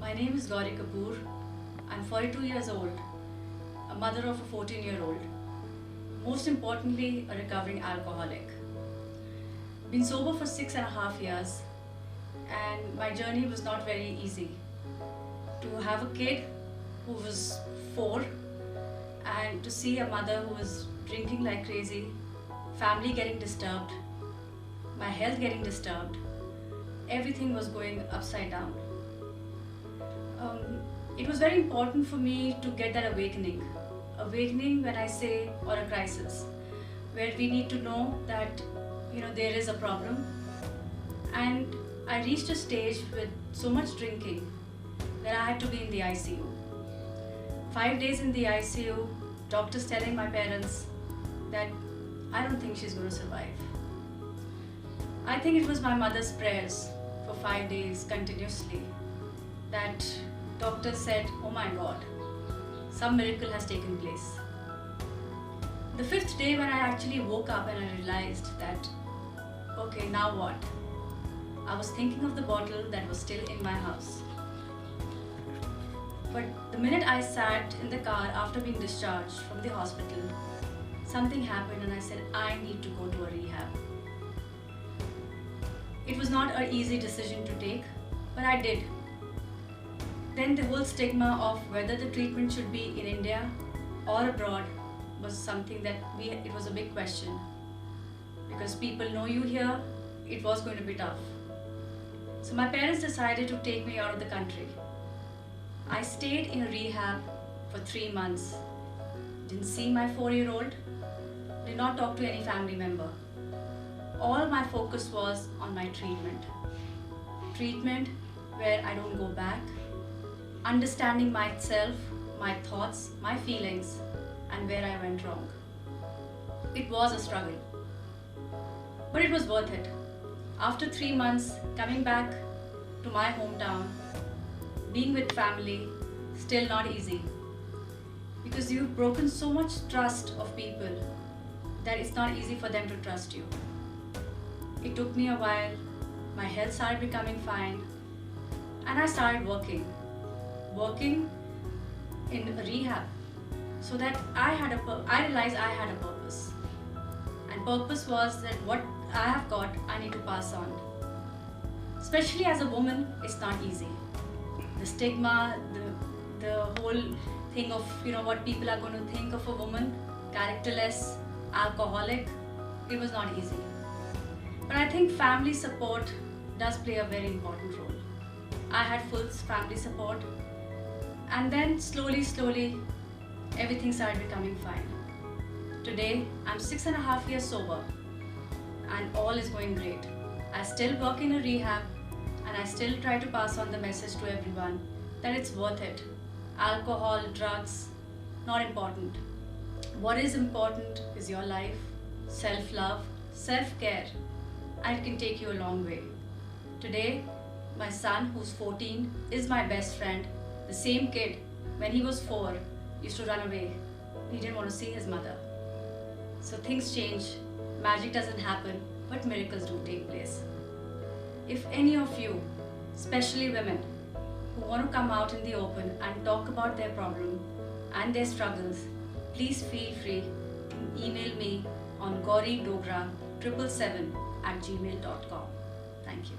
My name is Gauri Kapoor. I'm 42 years old, a mother of a 14-year-old. Most importantly, a recovering alcoholic. Been sober for 6.5 years, and my journey was not very easy. To have a kid who was 4, and to see a mother who was drinking like crazy, family getting disturbed, my health getting disturbed, everything was going upside down. It was very important for me to get that awakening. Awakening, when I say, or a crisis, where we need to know that there is a problem. And I reached a stage with so much drinking that I had to be in the ICU. 5 days in the ICU, doctors telling my parents that I don't think she's going to survive. I think it was my mother's prayers for 5 days continuously that doctors said, oh my God, some miracle has taken place. The 5th day when I actually woke up and I realized that, okay, now what? I was thinking of the bottle that was still in my house. But the minute I sat in the car after being discharged from the hospital, something happened and I said, I need to go to a rehab. It was not an easy decision to take, but I did. Then the whole stigma of whether the treatment should be in India or abroad was something that it was a big question. Because people know you here, it was going to be tough. So my parents decided to take me out of the country. I stayed in a rehab for 3 months. Didn't see my 4-year-old, did not talk to any family member. All my focus was on my treatment. Treatment where I don't go back, understanding myself, my thoughts, my feelings, and where I went wrong. It was a struggle, but it was worth it. After 3 months, coming back to my hometown, being with family, still not easy. Because you've broken so much trust of people that it's not easy for them to trust you. It took me a while, my health started becoming fine, and I started working in a rehab, so that I realized I had a purpose. And purpose was that what I have got, I need to pass on. Especially as a woman, it's not easy. The stigma, the whole thing of what people are going to think of a woman, characterless, alcoholic, it was not easy. But I think family support does play a very important role. I had full family support, and then slowly, everything started becoming fine. Today, I'm 6.5 years sober, and all is going great. I still work in a rehab, and I still try to pass on the message to everyone that it's worth it. Alcohol, drugs, not important. What is important is your life, self-love, self-care, and it can take you a long way. Today, my son, who's 14, is my best friend. The same kid, when he was 4, used to run away. He didn't want to see his mother. So things change. Magic doesn't happen, but miracles do take place. If any of you, especially women, who want to come out in the open and talk about their problem and their struggles, please feel free to email me on gauridogra777@gmail.com. Thank you.